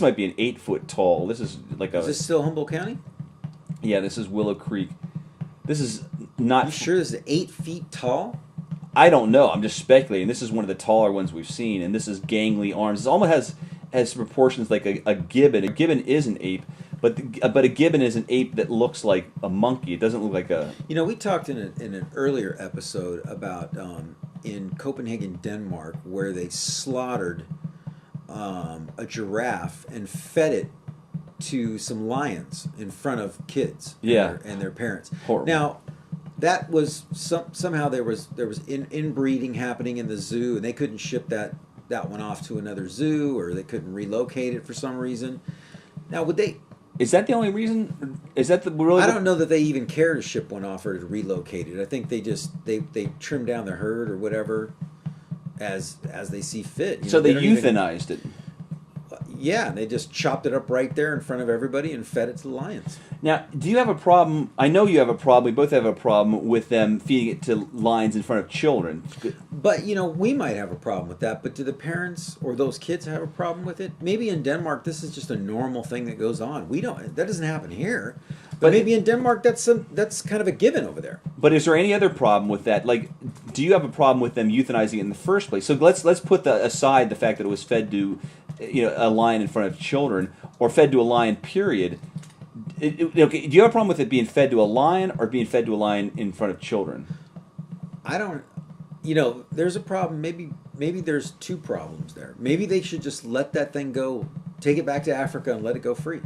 This might be an 8-foot tall. This is like a... Is this still Humboldt County? Yeah, this is Willow Creek. This is not... You sure this is 8 feet tall? I don't know. I'm just speculating. This is one of the taller ones we've seen, and this is gangly arms. It almost has proportions like a gibbon. A gibbon is an ape, but a gibbon is an ape that looks like a monkey. It doesn't look like a... You know, we talked in an earlier episode about in Copenhagen, Denmark, where they slaughtered a giraffe and fed it to some lions in front of kids and their parents. Horrible. Now, that was somehow there was inbreeding happening in the zoo, and they couldn't ship that one off to another zoo, or they couldn't relocate it for some reason. Now, would they? Is that the only reason? Is that the really? I don't know that they even care to ship one off or to relocate it. I think they just they trim down the herd or whatever as they see fit. So they euthanized it. Yeah, they just chopped it up right there in front of everybody and fed it to the lions. Now, do you have a problem? I know you have a problem. We both have a problem with them feeding it to lions in front of children. But, we might have a problem with that. But do the parents or those kids have a problem with it? Maybe in Denmark, this is just a normal thing that goes on. That doesn't happen here. But maybe in Denmark, that's kind of a given over there. But is there any other problem with that? Like, do you have a problem with them euthanizing it in the first place? So let's put aside the fact that it was fed to a lion in front of children, or fed to a lion, period. Okay, do you have a problem with it being fed to a lion or being fed to a lion in front of children? I don't... there's a problem. Maybe there's two problems there. Maybe they should just let that thing go, take it back to Africa and let it go free.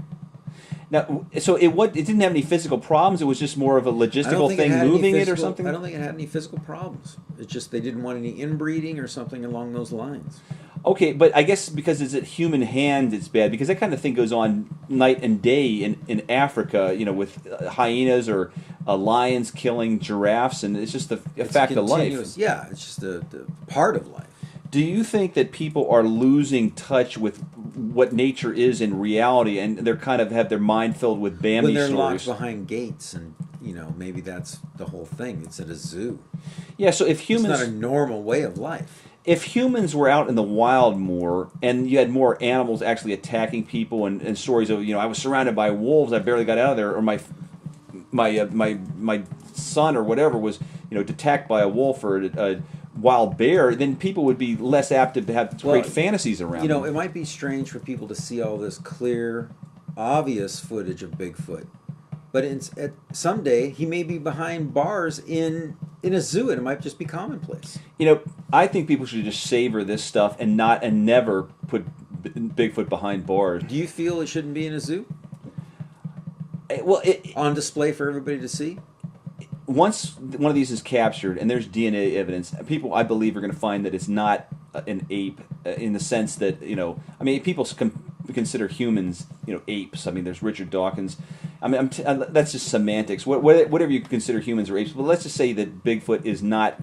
Now, so it didn't have any physical problems. It was just more of a logistical thing, moving it or something. I don't think it had any physical problems. It's just they didn't want any inbreeding or something along those lines. Okay, but I guess because it's at human hand, it's bad, because that kind of thing goes on night and day in Africa. With hyenas or lions killing giraffes, and it's just a fact of life. Yeah, it's just a part of life. Do you think that people are losing touch with what nature is in reality, and they're kind of have their mind filled with Bambi when they're stories? Locked behind gates, and maybe that's the whole thing. It's at a zoo. Yeah, so if humans, it's not a normal way of life. If humans were out in the wild more, and you had more animals actually attacking people, and stories of I was surrounded by wolves, I barely got out of there, or my son or whatever was attacked by a wolf or a wild bear, then people would be less apt to have great fantasies around them. It might be strange for people to see all this clear, obvious footage of Bigfoot, but someday he may be behind bars in a zoo, and it might just be commonplace. I think people should just savor this stuff and never put Bigfoot behind bars. Do you feel it shouldn't be in a zoo? Well, on display for everybody to see? Once one of these is captured and there's DNA evidence, people, I believe, are going to find that it's not an ape in the sense that, people consider humans, apes. I mean, there's Richard Dawkins. I mean, that's just semantics. Whatever you consider humans or apes, but let's just say that Bigfoot is not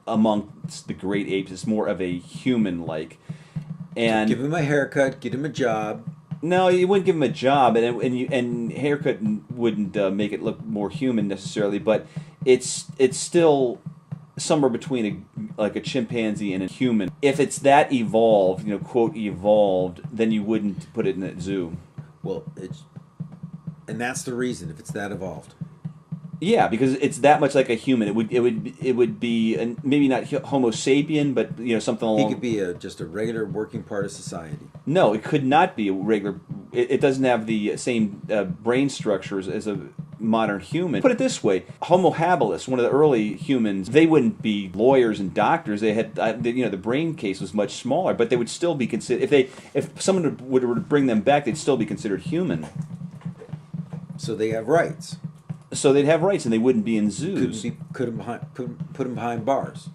amongst the great apes. It's more of a human-like. And give him a haircut, get him a job. No, you wouldn't give him a job, and haircut wouldn't make it look more human necessarily. But it's still somewhere between a chimpanzee and a human. If it's that evolved, quote evolved, then you wouldn't put it in a zoo. Well, and that's the reason, if it's that evolved. Yeah, because it's that much like a human. It would be maybe not Homo sapien, but something along. He could be just a regular working part of society. No, it could not be a regular. It doesn't have the same brain structures as a modern human. Put it this way: Homo habilis, one of the early humans, they wouldn't be lawyers and doctors. They had the brain case was much smaller, but they would still be considered. If someone would bring them back, they'd still be considered human. So they have rights. So they'd have rights, and they wouldn't be in zoos. Put them behind bars.